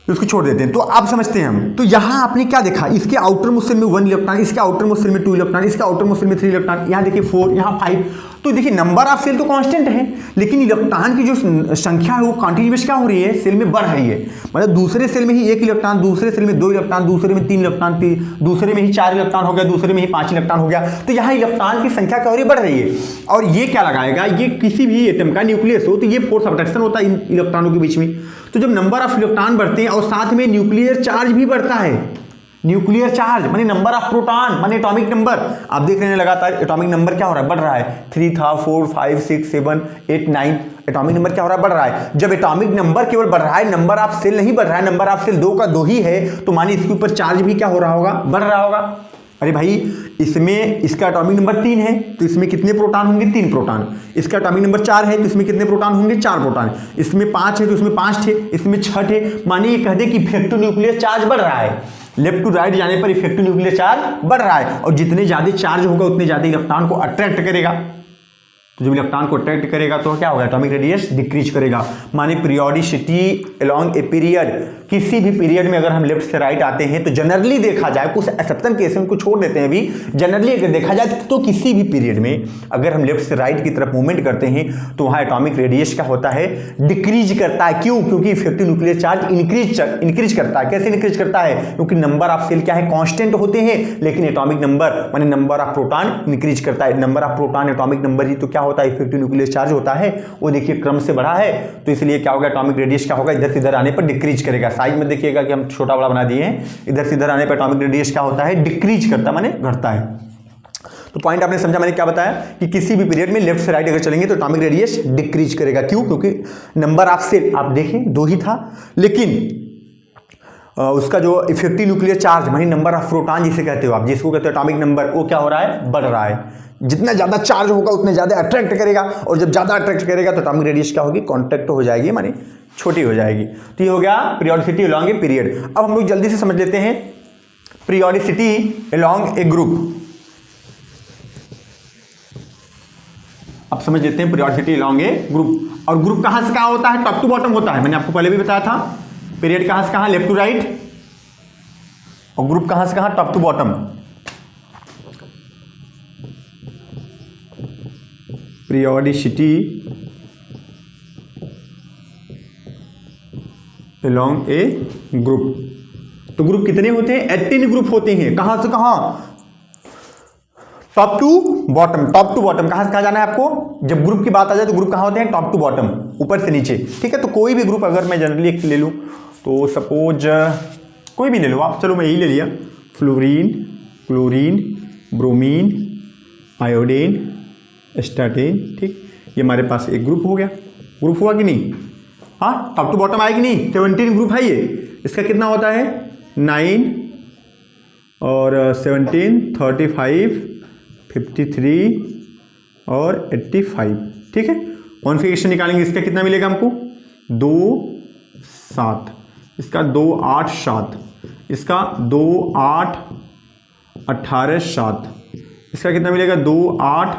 तो उसको छोड़ देते हैं। तो आप समझते हैं हम, तो यहाँ आपने क्या देखा, इसके आउटर मोस्ट सेल में 1 इलेक्ट्रॉन, इसके आउटर मोस्ट सेल में 2 इलेक्ट्रॉन, इसके आउटर मोस्ट सेल में 3 इलेक्ट्रॉन, यहाँ देखिए 4, यहाँ 5। तो देखिए नंबर ऑफ सेल तो कांस्टेंट है, लेकिन इलेक्ट्रॉन की जो संख्या है वो कॉन्टिन्यूस क्या हो रही है, सेल में बढ़ रही है। मतलब दूसरे सेल में ही 1 इलेक्ट्रॉन, दूसरे सेल में 2 इलेक्ट्रॉन, दूसरे में 3 इलेक्ट्रॉन, दूसरे में ही 4 इलेक्ट्रॉन हो गया, दूसरे में ही 5 इलेक्ट्रॉन हो गया। तो यहाँ इलेक्ट्रॉन की संख्या क्या हो रही है, बढ़ रही है। और ये क्या लगाएगा, ये किसी भी एटम का न्यूक्लियस हो तो ये फोर्स ऑफ अट्रैक्शन होता है इन इलेक्ट्रॉनों के बीच में। तो जब नंबर ऑफ इलेक्ट्रॉन बढ़ते हैं और साथ में न्यूक्लियर चार्ज भी बढ़ता है, न्यूक्लियर चार्ज माने नंबर ऑफ प्रोटॉन माने एटॉमिक नंबर, आप देख रहे हैं लगातार एटॉमिक नंबर क्या हो रहा है, बढ़ रहा है। 3 था, 4 5 6 7 8 9, एटॉमिक नंबर क्या हो रहा है, बढ़ रहा है। जब एटॉमिक नंबर केवल बढ़ रहा है, नंबर ऑफ सेल नहीं बढ़ रहा है, नंबर ऑफ सेल 2 का 2 ही है, तो मानिए इसके ऊपर चार्ज भी क्या हो रहा होगा, बढ़ रहा होगा। अरे भाई इसमें इसका एटॉमिक नंबर 3 है तो इसमें कितने प्रोटॉन होंगे, 3 प्रोटॉन। इसका एटॉमिक नंबर 4 है तो इसमें कितने प्रोटॉन होंगे, 4 प्रोटॉन। इसमें 5 है तो इसमें 5 थे, इसमें 6 थे। मानिए ये कह दे कि इफेक्टिव न्यूक्लियर चार्ज बढ़ रहा है, लेफ्ट टू राइट जाने पर इफेक्टिव न्यूक्लियर चार्ज बढ़ रहा है, और जितने ज्यादा चार्ज होगा उतने ज्यादा इलेक्ट्रॉन को अट्रैक्ट करेगा। तो जब इलेक्ट्रॉन को अट्रैक्ट करेगा तो क्या होगा, एटॉमिक रेडियस डिक्रीज करेगा। माने पीरियोडिसिटी अलोंग ए पीरियड, किसी भी पीरियड में अगर हम लेफ्ट से राइट आते हैं तो जनरली देखा जाए, कुछ एक्सेप्शन केस को छोड़ देते हैं अभी, जनरली अगर देखा जाए तो किसी भी पीरियड में अगर हम लेफ्ट से राइट की तरफ मूवमेंट करते हैं तो वहाँ एटॉमिक रेडियस क्या होता है, डिक्रीज करता है। क्यों, क्योंकि इफेक्टिव न्यूक्लियर चार्ज इंक्रीज करता है। कैसे इंक्रीज करता है, क्योंकि नंबर ऑफ सेल क्या है, कांस्टेंट होते हैं, लेकिन एटॉमिक नंबर माने नंबर ऑफ प्रोटॉन इंक्रीज करता है। Number of proton atomic number ही तो क्या होता है, इफेक्टिव न्यूक्लियर चार्ज होता है, वो देखिए क्रम से बढ़ा है, तो इसलिए क्या होगा, एटॉमिक रेडियस क्या होगा, इधर से इधर आने पर डिक्रीज करेगा। साइज में देखिएगा कि हम छोटा बड़ा बना दिए हैं, इधर से इधर आने पर एटॉमिक रेडियस क्या होता है, डिक्रीज करता है, माने घटता है। तो पॉइंट आपने समझा मैंने क्या बताया, कि किसी भी पीरियड में लेफ्ट से राइट अगर चलेंगे तो एटॉमिक रेडियस डिक्रीज करेगा। क्यों, क्योंकि नंबर ऑफ सेल आप देखें 2 ही था, लेकिन उसका जो इफेक्टिव न्यूक्लियर चार्ज मानी नंबर ऑफ प्रोटॉन जिसे कहते हो आप, जिसको कहते हो एटॉमिक नंबर, वो क्या हो रहा है, बढ़ रहा है। जितना ज़्यादा चार्ज होगा उतने ज़्यादा अट्रैक्ट करेगा, और जब ज़्यादा अट्रैक्ट करेगा तो एटॉमिक रेडियस क्या होगी, कॉन्ट्रैक्ट हो जाएगी, मानी छोटी हो जाएगी। तो ये हो गया पीरियोडिसिटी अलोंग ए पीरियड। अब हम लोग जल्दी से समझ लेते हैं पीरियोडिसिटी अलोंग ए ग्रुप। अब समझ लेते हैं पीरियोडिसिटी अलोंग ए ग्रुप। और ग्रुप कहाँ से कहाँ होता है, टॉप टू बॉटम होता है। मैंने आपको पहले भी बताया था, पीरियड कहाँ से कहाँ, लेफ्ट टू राइट, और ग्रुप कहाँ से कहाँ, top to bottom. Periodicity along a group. तो ग्रुप कितने होते हैं, 18 ग्रुप होते हैं। कहां से कहां, top to bottom. Top to bottom कहां से कहां जाना है आपको, जब ग्रुप की बात आ जाए तो ग्रुप कहां होते हैं, टॉप टू बॉटम। ऊपर से नीचे, ठीक है। तो कोई भी ग्रुप अगर मैं जनरली एक ले लूँ तो सपोज कोई भी ले लो आप, चलो मैं यही ले लिया, fluorine, chlorine, bromine, iodine, astatine, ठीक। ये हमारे पास एक ग्रुप हो गया, ग्रुप हुआ कि नहीं? हाँ, टॉप टू बॉटम आए कि नहीं? 17 ग्रुप है ये। इसका कितना होता है? 9 और 17, 35, 53 और 85, ठीक है। कॉन्फिगरेशन निकालेंगे, इसका कितना मिलेगा हमको? 2, 7, इसका 2, 8, 7, इसका 2, 8, 18, 7, इसका कितना मिलेगा? 2, 8,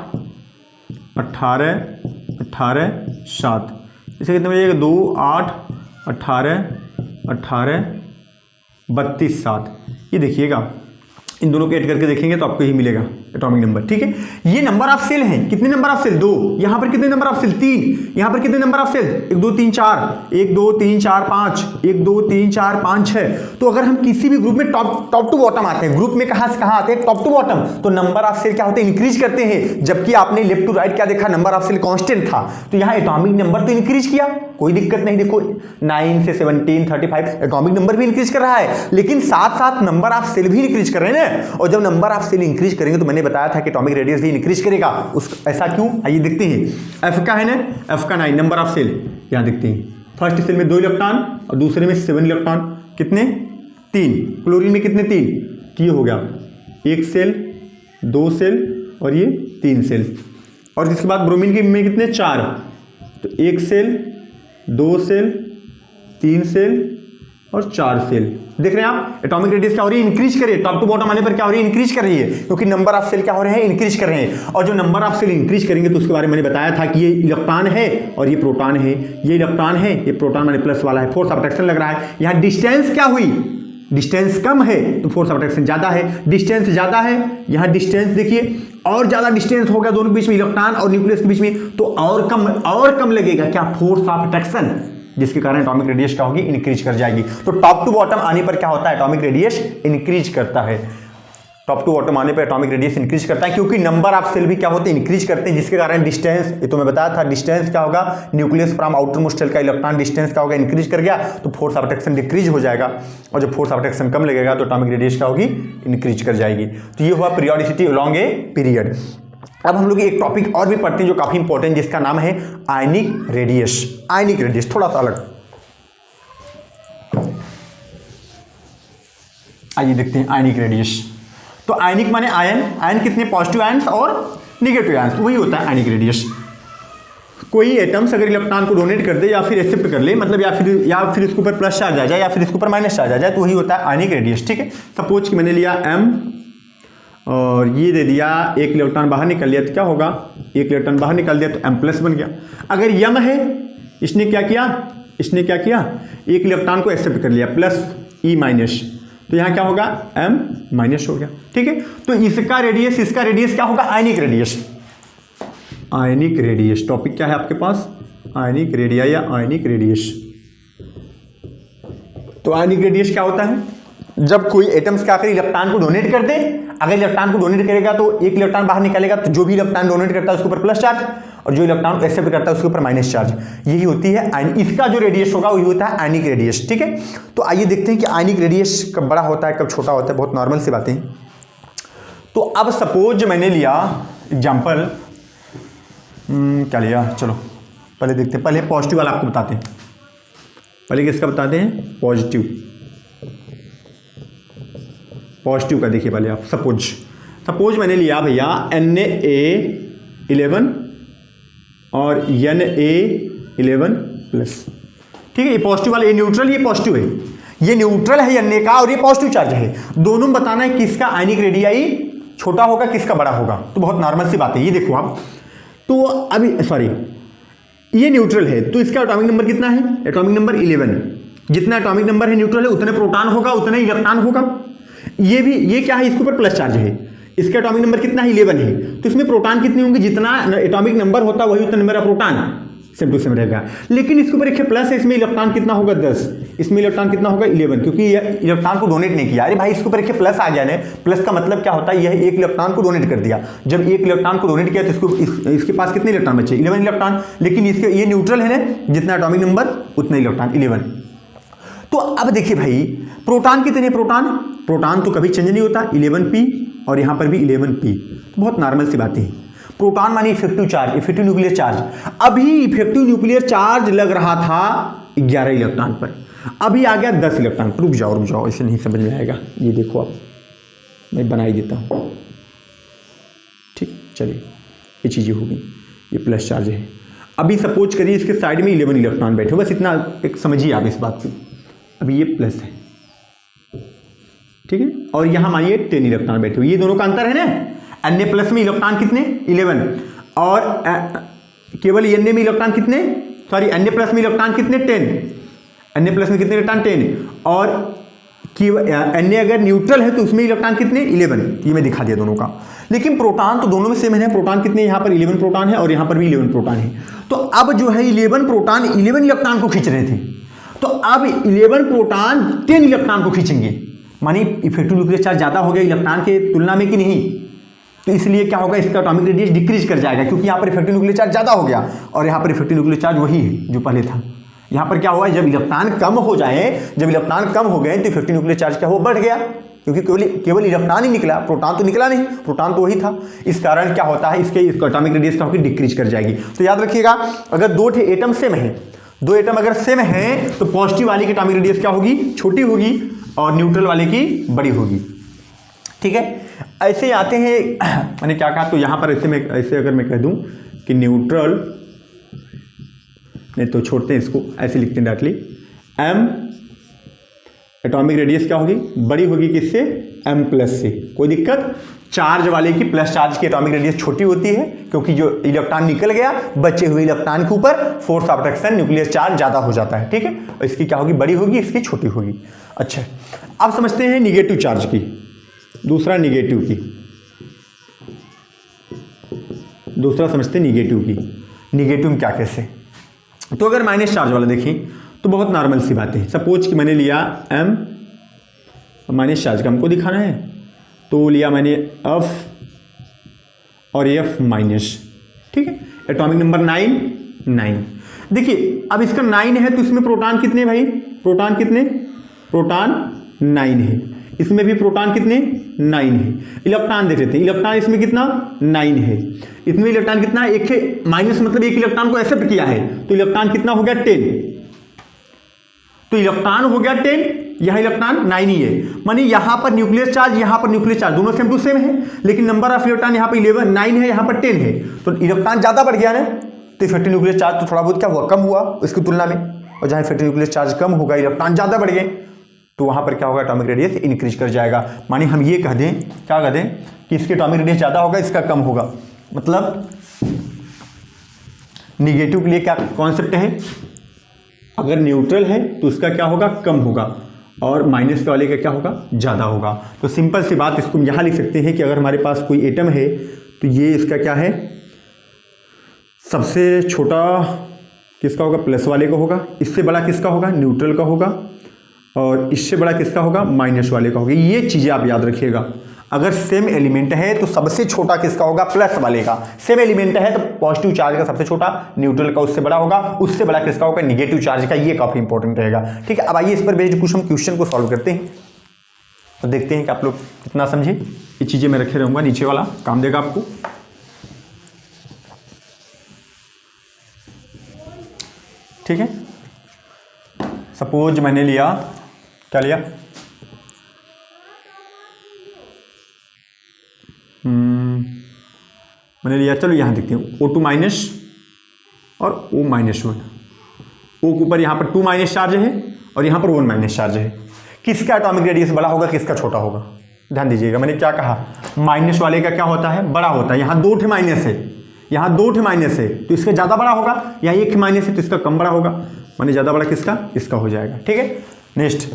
18, 18, 7, इसका कितना मिलेगा? 2, 8, 18, 18, 32, 7। ये देखिएगा, इन दोनों को ऐड करके देखेंगे तो आपको यही मिलेगा एटॉमिक नंबर, ठीक है। ये नंबर ऑफ सेल हैं, कितने नंबर ऑफ सेल? 2। यहां पर कितने नंबर ऑफ सेल? 3। यहां पर कितने नंबर ऑफ सेल? 1 2 3 4, 1 2 3 4 5, 1 2 3 4 5 6। तो अगर हम किसी भी ग्रुप में टॉप टू बॉटम आते हैं, ग्रुप में कहां से कहां आते हैं? टॉप टू बॉटम, तो नंबर ऑफ सेल क्या होते हैं? इंक्रीज करते हैं। जबकि आपने लेफ्ट टू राइट क्या देखा? नंबर ऑफ सेल कांस्टेंट था, तो यहां एटॉमिक नंबर तो इंक्रीज किया, कोई दिक्कत नहीं। देखो 9 से 17, 35 एटॉमिक नंबर भी इंक्रीज कर रहा है, लेकिन साथ साथ नंबर ऑफ सेल भी इंक्रीज कर रहे हैं ना। और जब नंबर ऑफ सेल इंक्रीज करेंगे तो मैंने बताया था कि एटॉमिक रेडियस भी इंक्रीज करेगा। ऐसा क्यों? आइए देखते हैं। एफ का है ना, एफ का 9 नंबर ऑफ सेल, यहां देखते हैं। फर्स्ट सेल में 2 इलेक्ट्रॉन और दूसरे में 7 इलेक्ट्रॉन, कितने? 3। क्लोरीन में कितने? 3। तो ये हो गया 1 सेल, 2 सेल और ये 3 सेल। और इसके बाद ब्रोमीन के में कितने? 4। तो 1 सेल, 2 सेल, 3 सेल और 4 सेल। देख रहे हैं आप, एटॉमिक रेडियस क्या हो रही है? इंक्रीज कर रही है। टॉप टू बॉटम आने पर क्या हो रही है? इंक्रीज कर रही है, क्योंकि नंबर ऑफ सेल क्या हो रहे हैं? इंक्रीज कर रहे हैं। और जो नंबर ऑफ सेल इंक्रीज करेंगे तो उसके बारे में मैंने बताया था कि ये इलेक्ट्रॉन है और ये प्रोटॉन है, ये इलेक्ट्रॉन है, ये प्रोटॉन माने प्लस वाला है, फोर्स ऑफ अट्रैक्शन लग रहा है। यहाँ डिस्टेंस क्या हुई? डिस्टेंस कम है तो फोर्स ऑफ अट्रैक्शन ज्यादा है, डिस्टेंस ज्यादा है, यहाँ डिस्टेंस देखिए और ज्यादा डिस्टेंस हो गया दोनों के बीच में, इलेक्ट्रॉन और न्यूक्लियस के बीच में, तो और कम लगेगा क्या? फोर्स ऑफ अट्रैक्शन, जिसके कारण एटॉमिक रेडियस क्या होगी? इंक्रीज कर जाएगी। तो टॉप टू बॉटम आने पर क्या होता है? एटॉमिक रेडियस इंक्रीज करता है। टॉप टू बॉटम आने पर एटॉमिक रेडियस इंक्रीज करता है, क्योंकि नंबर ऑफ सेल भी क्या होते हैं? इंक्रीज करते हैं, जिसके कारण डिस्टेंस, ये तो मैं बताया था, डिस्टेंस क्या होगा? Nucleus from outer most shell का इलेक्ट्रॉन डिस्टेंस क्या होगा? इंक्रीज कर गया, तो फोर्स ऑफ अट्रैक्शन डिक्रीज हो जाएगा। और जब फोर्स ऑफ अट्रैक्शन कम लगेगा तो एटॉमिक रेडियस क्या होगी? इंक्रीज कर जाएगी। तो ये हुआ पीरियोडिसिटी अलोंग ए पीरियड। अब हम लोग एक टॉपिक और भी पढ़ते हैं जो काफी इंपॉर्टेंट, जिसका नाम है आयनिक रेडियस। आयनिक रेडियस थोड़ा सा अलग, आइए देखते हैं आयनिक रेडियस। तो आयनिक माने आयन, आयन कितने? पॉजिटिव आयन्स और नेगेटिव आयन्स, वही होता है आयनिक रेडियस। कोई एटम्स अगर इलेक्ट्रॉन को डोनेट कर दे या फिर एक्सेप्ट कर ले, मतलब या फिर इसके ऊपर प्लस चार्ज आ जाए या फिर इसके ऊपर माइनस चार्ज आ जाए, तो वही होता है आयनिक रेडियस, ठीक है। सपोज कि मैंने लिया M और ये दे दिया, एक इलेक्ट्रॉन बाहर निकल लिया तो क्या होगा? एक इलेक्ट्रॉन बाहर निकल दिया तो M प्लस बन गया। अगर M है, इसने क्या किया? एक इलेक्ट्रॉन को एक्सेप्ट कर लिया, प्लस E माइनस, तो यहाँ क्या होगा? M माइनस हो गया, ठीक है। तो इसका रेडियस क्या होगा? Ionic radius. Ionic radius topic क्या है आपके पास? आयनिक रेडिया या आयनिक रेडियस। तो आयनिक रेडियस क्या होता है? जब कोई एटम्स क्या करे? इलेक्ट्रॉन को डोनेट कर दे। अगर इलेक्ट्रॉन को डोनेट करेगा तो एक इलेक्ट्रॉन बाहर निकलेगा, तो जो भी इलेक्ट्रॉन डोनेट करता है उसके ऊपर प्लस चार्ज, और जो इलेक्ट्रॉन को एक्सेप्ट करता है उसके ऊपर माइनस चार्ज। यही होती है इसका जो रेडियस होगा वही होता है आयनिक रेडियस, ठीक है। तो आइए देखते हैं कि आयनिक रेडियस कब बड़ा होता है कब छोटा होता है, बहुत नॉर्मल सी बातें। तो अब सपोज मैंने लिया एग्जाम्पल, क्या लिया, चलो पहले देखते हैं। पहले पॉजिटिव वाला आपको बताते हैं, पहले किसका बताते हैं? पॉजिटिव का देखिए पहले आप। सपोज मैंने लिया भैया Na11 और Na11 प्लस, ठीक है। ये पॉजिटिव वाला, ये न्यूट्रल, ये पॉजिटिव है, ये न्यूट्रल है Na का और ये पॉजिटिव चार्ज है। दोनों में बताना है किसका आयनिक रेडियाई छोटा होगा किसका बड़ा होगा। तो बहुत नॉर्मल सी बात है, ये देखो आप। तो अभी सॉरी, ये न्यूट्रल है तो इसका एटॉमिक नंबर कितना है? Atomic number 11। जितना एटॉमिक नंबर है न्यूट्रल है उतने प्रोटॉन होगा उतने इलेक्ट्रॉन होगा। ये क्या है? इसके ऊपर प्लस चार्ज है, इसका एटॉमिक नंबर कितना है? 11 है। तो इसमें प्रोटॉन कितने होंगे? जितना एटॉमिक नंबर होता है वही उतना number of proton. Same to same रहेगा। लेकिन इसके ऊपर एक प्लस है, इसमें इलेक्ट्रॉन कितना होगा 10, इसमें इलेक्ट्रॉन कितना होगा 11, क्योंकि ये इलेक्ट्रॉन को डोनेट नहीं किया। अरे भाई इसके ऊपर एक प्लस आ गया ना, प्लस का मतलब क्या होता है, यह एक इलेक्ट्रॉन को डोनेट कर दिया। जब एक इलेक्ट्रॉन को डोनेट किया तो इसके पास कितने इलेक्ट्रॉन बचे, 11 इलेक्ट्रॉन। लेकिन इसके ये न्यूट्रल है ना, जितना एटॉमिक नंबर उतना इलेक्ट्रॉन 11। तो अब देखिए भाई प्रोटॉन कितने, प्रोटॉन तो कभी चेंज नहीं होता, 11p और यहाँ पर भी 11p, बहुत नॉर्मल सी बात है। प्रोटॉन माने effective charge, effective nuclear charge. अभी इफेक्टिव न्यूक्लियर चार्ज लग रहा था 11 इलेक्ट्रॉन पर, अभी आ गया 10 इलेक्ट्रॉन पर। रुक जाओ, ऐसे नहीं समझ में आएगा। ये देखो अब मैं बना ही देता हूँ, ठीक, चलिए ये चीज़ें होगी, ये प्लस चार्ज है। अभी सपोज करिए इसके साइड में 11 इलेक्ट्रॉन बैठे, बस इतना एक समझिए आप इस बात को। अभी ये प्लस है, ठीक है, और यहाँ मानिए 10 इलेक्ट्रॉन बैठे हुए, ये दोनों का अंतर है ना। Na प्लस में इलेक्ट्रॉन कितने 11, और केवल Na में इलेक्ट्रॉन कितने, सॉरी Na प्लस में इलेक्ट्रॉन कितने 10, Na प्लस में कितने इलेक्ट्रॉन 10, और Na अगर न्यूट्रल है तो उसमें इलेक्ट्रॉन कितने 11, ये मैं दिखा दिया दोनों का। लेकिन प्रोटॉन तो दोनों में सेम है, प्रोटॉन कितने, यहाँ पर 11 प्रोटॉन है और यहाँ पर भी 11 प्रोटॉन है। तो अब जो है 11 प्रोटॉन 11 इलेक्ट्रॉन को खींच रहे थे, तो अब 11 प्रोटॉन 10 इलेक्ट्रॉन को खींचेंगे, मानी इफेक्टिव न्यूक्लियर चार्ज ज़्यादा हो गया इलेक्ट्रॉन के तुलना में कि नहीं। तो इसलिए क्या होगा, इसका एटॉमिक रेडियस डिक्रीज कर जाएगा, क्योंकि यहाँ पर इफेक्टिव न्यूक्लियर चार्ज ज़्यादा हो गया और यहाँ पर इफेक्टिव न्यूक्लियर चार्ज वही है जो पहले था। यहाँ पर क्या हुआ, जब इलेक्ट्रॉन कम हो जाए, जब इलेक्ट्रॉन कम हो गए तो इफेक्टिव न्यूक्लियर चार्ज क्या हुआ, बढ़ गया, क्योंकि केवल इलेक्ट्रॉन ही निकला, प्रोटॉन तो निकला नहीं, प्रोटॉन तो वही था। इस कारण क्या होता है, इसके एटॉमिक रेडियस क्या होगी, डिक्रीज कर जाएगी। तो याद रखिएगा, अगर दो एटम सेम है, दो एटम अगर सेम है तो पॉजिटिव वाले की एटॉमिक रेडियस क्या होगी, छोटी होगी, और न्यूट्रल वाले की बड़ी होगी, ठीक है। ऐसे आते हैं, मैंने क्या कहा, तो यहाँ पर ऐसे अगर मैं कह दूँ कि न्यूट्रल, नहीं तो छोड़ते हैं इसको, ऐसे लिखते हैं डायरेक्टली, m एटॉमिक रेडियस क्या होगी, बड़ी होगी किससे, m प्लस से। कोई दिक्कत, चार्ज वाले की प्लस चार्ज की एटॉमिक रेडियस छोटी होती है, क्योंकि जो इलेक्ट्रॉन निकल गया बचे हुए इलेक्ट्रॉन के ऊपर force of attraction nuclear charge ज़्यादा हो जाता है, ठीक है। और इसकी क्या होगी, बड़ी होगी, इसकी छोटी होगी। अच्छा, अब समझते हैं निगेटिव चार्ज की, दूसरा समझते हैं निगेटिव की। निगेटिव में क्या कैसे, तो अगर माइनस चार्ज वाला देखें तो बहुत नॉर्मल सी बात है। सपोज कि मैंने लिया m, माइनस चार्ज का हमको दिखाना है, तो लिया मैंने F और F माइनस, ठीक है। Atomic number 9। देखिए अब इसका 9 है तो इसमें प्रोटॉन कितने भाई, प्रोटॉन कितने, प्रोटॉन 9 है, इसमें भी प्रोटॉन कितने 9 है। इलेक्ट्रॉन देख लेते हैं, इलेक्ट्रॉन इसमें कितना 9 है, इसमें इलेक्ट्रॉन कितना, एक है, माइनस मतलब एक इलेक्ट्रॉन को एक्सेप्ट किया है, तो इलेक्ट्रॉन कितना हो गया 10, तो इलेक्ट्रॉन हो गया 10, यह इलेक्ट्रॉन 9 ही है, मानी यहां पर न्यूक्लियर चार्ज, यहां पर न्यूक्लियर चार्ज, दोनों सेम टू सेम है, लेकिन नंबर ऑफ इलेक्ट्रॉन यहां पर 9 है, यहां पर 10 है, तो इलेक्ट्रॉन ज्यादा बढ़ गया ना, तो इफेक्टिव न्यूक्लियर चार्ज तो थोड़ा बहुत क्या हुआ, कम हुआ उसकी तुलना में। और जहां इफेक्टिव न्यूक्लियर चार्ज कम होगा, इलेक्ट्रॉन ज्यादा बढ़ गए, तो वहां पर क्या होगा, एटॉमिक रेडियस इंक्रीज कर जाएगा। मानी हम ये कह दें, क्या कह दें कि इसके एटॉमिक रेडियस ज्यादा होगा, इसका कम होगा, मतलब निगेटिव के लिए क्या कॉन्सेप्ट है, अगर न्यूट्रल है तो उसका क्या होगा, कम होगा, और माइनस वाले का क्या होगा, ज़्यादा होगा। तो सिंपल सी बात, इसको हम यहाँ लिख सकते हैं कि अगर हमारे पास कोई एटम है तो ये इसका क्या है, सबसे छोटा किसका होगा, प्लस वाले का होगा, इससे बड़ा किसका होगा, न्यूट्रल का होगा, और इससे बड़ा किसका होगा, माइनस वाले का होगा। ये चीज़ें आप याद रखिएगा, अगर सेम एलिमेंट है तो सबसे छोटा किसका होगा, प्लस वाले का। सेम एलिमेंट है तो पॉजिटिव चार्ज का सबसे छोटा, न्यूट्रल का उससे बड़ा होगा, उससे बड़ा किसका होगा, निगेटिव चार्ज का। ये काफी इंपॉर्टेंट रहेगा, ठीक है। अब आइए इस पर बेस्ड कुछ हम क्वेश्चन को सॉल्व करते हैं, तो देखते हैं कि आप लोग कितना समझे। ये चीजें मैं रखे रहूंगा, नीचे वाला काम देगा आपको। ठीक है, सपोज मैंने लिया, क्या लिया, मैंने लिया, चलो यहाँ देखते हैं, O2 माइनस और O माइनस 1। O के ऊपर यहाँ पर 2 माइनस चार्ज है और यहाँ पर 1 माइनस चार्ज है। किसका एटॉमिक रेडियस बड़ा होगा, किसका छोटा होगा, ध्यान दीजिएगा। मैंने क्या कहा, माइनस वाले का क्या होता है, बड़ा होता है। यहाँ 2 ठे माइनस है, यहाँ 2 ठे माइनस है तो इसका ज़्यादा बड़ा होगा, यहाँ 1 माइनस है तो इसका कम बड़ा होगा, माने ज़्यादा बड़ा किसका, इसका हो जाएगा। ठीक है, नेक्स्ट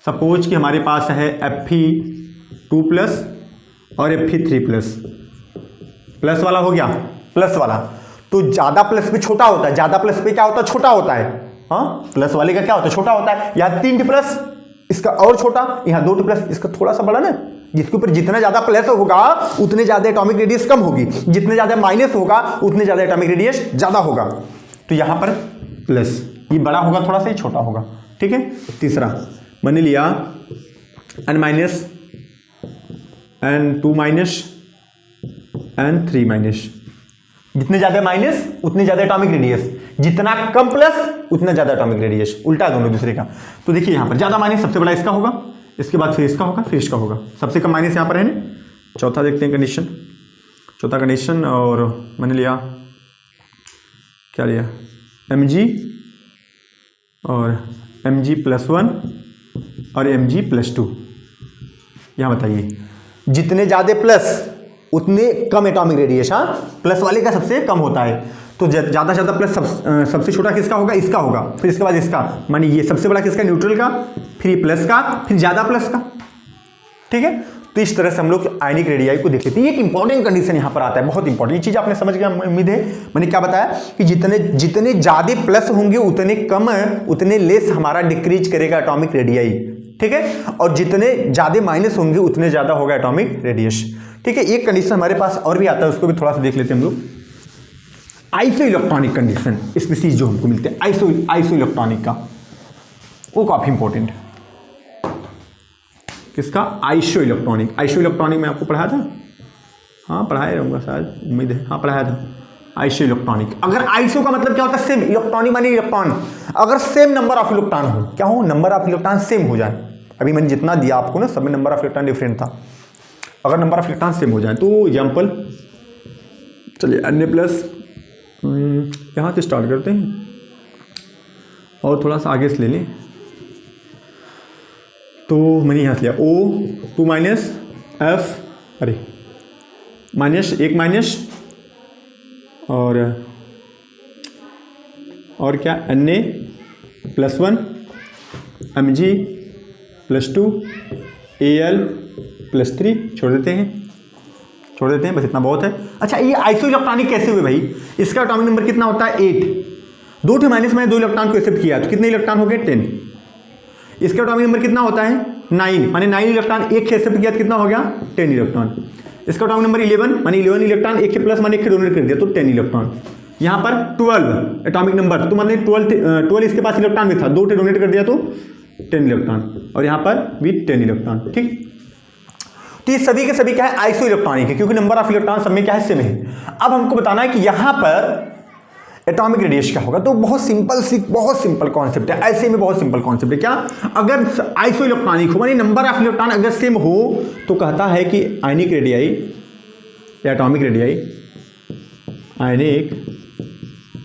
सपोज कि हमारे पास है Fe2+ और Fe3+, प्लस वाला हो गया, प्लस वाला, तो ज़्यादा प्लस पे छोटा होता है, ज़्यादा प्लस पे क्या होता है, छोटा होता है। हाँ, प्लस वाले का क्या होता है, छोटा होता है। यहाँ 3 प्लस इसका और छोटा, यहाँ 2 प्लस इसका थोड़ा सा बड़ा ना। जिसके ऊपर जितना ज़्यादा प्लस होगा उतने ज़्यादा एटॉमिक रेडियस कम होगी, जितने ज़्यादा माइनस होगा उतने ज़्यादा एटॉमिक रेडियस ज़्यादा होगा। तो यहाँ पर प्लस ये बड़ा होगा थोड़ा सा, ये छोटा होगा। ठीक है। तीसरा मैंने लिया n minus n2 minus n3 minus. जितने ज़्यादा माइनस उतने ज़्यादा एटॉमिक रेडियस, जितना कम प्लस उतना ज़्यादा एटॉमिक रेडियस, उल्टा दोनों दूसरे का। तो देखिए यहाँ पर ज़्यादा माइनस सबसे बड़ा इसका होगा, इसके बाद फिर इसका होगा, फिर इसका होगा। सबसे कम माइनस यहाँ पर है ना। चौथा देखते हैं कंडीशन, चौथा कंडीशन। और मैंने लिया क्या लिया, mg और mg+1 और mg+2। यहाँ बताइए, जितने ज़्यादा प्लस उतने कम एटॉमिक रेडियस। हाँ, प्लस वाले का सबसे कम होता है। तो ज़्यादा ज़्यादा प्लस सबसे छोटा किसका होगा, इसका होगा, फिर इसके बाद इसका, माने ये सबसे बड़ा किसका, न्यूट्रल का, फिर ये प्लस का, फिर ज़्यादा प्लस का। ठीक है। तो इस तरह से हम लोग आयनिक रेडियाई को देख लेते हैं। ये एक इंपॉर्टेंट कंडीशन यहाँ पर आता है, बहुत इंपॉर्टेंट। ये चीज़ आपने समझ गया उम्मीद है। मैंने क्या बताया कि जितने ज़्यादा प्लस होंगे उतने कम, उतने लेस हमारा डिक्रीज करेगा एटॉमिक रेडियाई। ठीक है। और जितने ज़्यादा माइनस होंगे उतने ज़्यादा होगा एटॉमिक रेडियस। ठीक है। एक कंडीशन हमारे पास और भी आता है, उसको भी थोड़ा सा देख लेते हैं हम लोग। आइसो इलेक्ट्रॉनिक कंडीशन, स्पीसीज जो हमको मिलते हैं आइसो इलेक्ट्रॉनिक का, वो काफ़ी इंपॉर्टेंट है। किसका, आइसो इलेक्ट्रॉनिक। आइसो इलेक्ट्रॉनिक में आपको पढ़ाया था, हाँ पढ़ाया रहूँगा शायद, उम्मीद है, हाँ पढ़ाया था। आइसो इलेक्ट्रॉनिक, अगर आइसो का मतलब क्या होता है, सेम। इलेक्ट्रॉनिक माने इलेक्ट्रॉन, अगर सेम नंबर ऑफ इलेक्ट्रॉन हो, क्या हो, नंबर ऑफ इलेक्ट्रॉन सेम हो जाए। अभी मैंने जितना दिया आपको ना, सब में नंबर ऑफ इलेक्ट्रॉन डिफरेंट था। अगर नंबर ऑफ इलेक्ट्रॉन सेम हो जाए तो एग्जाम्पल, चलिए Na+, यहाँ से स्टार्ट करते हैं और थोड़ा सा आगे से ले लें। तो मैंने यहाँ से लिया O2 माइनस F, अरे माइनस 1 माइनस और क्या Na+1 Mg+2 Al+3 छोड़ देते हैं, बस इतना बहुत है। अच्छा, ये आइसो इलेक्ट्रॉनिक कैसे हुए भाई, इसका एटॉमिक नंबर कितना होता है, 8। 2 थे माइनस में 2 इलेक्ट्रॉन को एक्सेप्ट किया तो कितने इलेक्ट्रॉन हो गए, 10। इसका एटॉमिक नंबर कितना होता है, 9, माने 9 इलेक्ट्रॉन एक एक्सेप्ट किया तो कितना हो गया, 10 इलेक्ट्रॉन। इसका एटॉमिक नंबर 11, माने 11 इलेक्ट्रॉन एक के प्लस माने एक के डोनेट कर दिया तो 10 इलेक्ट्रॉन। यहाँ पर 12 एटॉमिक नंबर, तो माने 12 इसके पास इलेक्ट्रॉन भी था, 2 डोनेट कर दिया तो 10 इलेक्ट्रॉन, और यहाँ पर भी 10 इलेक्ट्रॉन। ठीक। तो ये सभी के सभी क्या है, आइसो इलेक्ट्रॉनिक है, क्योंकि नंबर ऑफ इलेक्ट्रॉन सब में क्या है, सेम है। अब हमको बताना है कि यहाँ पर एटॉमिक रेडियस क्या होगा। तो बहुत सिंपल कॉन्सेप्ट है, ऐसे में बहुत सिंपल कॉन्सेप्ट है। क्या, अगर आइसो इलेक्ट्रॉनिक हो, मानी नंबर ऑफ इलेक्ट्रॉन अगर सेम हो, तो कहता है कि आयनिक रेडियाई या एटॉमिक रेडियाई, आयनिक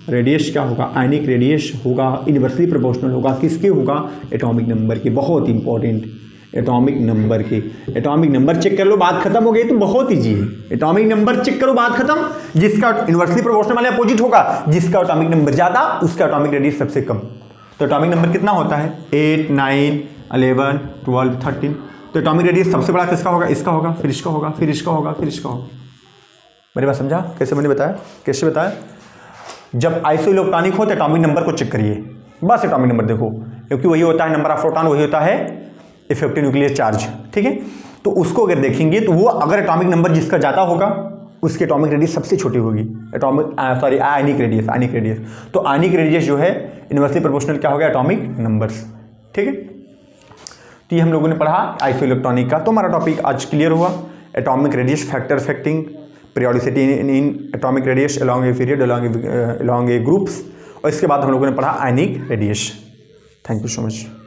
रेडियस क्या होगा, आयनिक रेडियस होगा इन्वर्सली प्रोपोर्शनल होगा, किसके होगा, एटॉमिक नंबर के। बहुत इंपॉर्टेंट, एटॉमिक नंबर के। एटॉमिक नंबर चेक कर लो, बात खत्म हो गई। तो बहुत ईजी है, एटॉमिक नंबर चेक करो, बात खत्म। जिसका इन्वर्सली प्रोपोर्शनल वाले अपोजिट होगा, जिसका एटॉमिक नंबर ज़्यादा उसका एटॉमिक रेडियस सबसे कम। तो एटॉमिक नंबर कितना होता है, 8, 9, 11, 12, 13। तो एटॉमिक रेडियस सबसे बड़ा किसका होगा, इसका होगा, फिर इसका होगा, फिर इसका होगा, फिर इसका होगा। मेरी बात समझा, कैसे मैंने बताया, कैसे बताया। जब आइसो इलेक्ट्रॉनिक हो तो एटॉमिक नंबर को चेक करिए, बस एटॉमिक नंबर देखो, क्योंकि वही होता है नंबर ऑफ प्रोटॉन, वही होता है इफेक्टिव न्यूक्लियर चार्ज। ठीक है। तो उसको अगर देखेंगे तो वो अगर एटॉमिक नंबर जिसका ज़्यादा होगा उसकी एटॉमिक रेडियस सबसे छोटी होगी, आयनिक रेडियस। तो आयनिक रेडियस जो है इन्वर्सली प्रोपोर्शनल क्या हो गया, एटॉमिक नंबर्स। ठीक है। तो ये हम लोगों ने पढ़ा आइसो इलेक्ट्रॉनिक का। तो हमारा टॉपिक आज क्लियर हुआ, atomic radius factor affecting periodicity in atomic radius along a period, along a groups, और इसके बाद हम लोगों ने पढ़ा ionic radius. Thank you so much.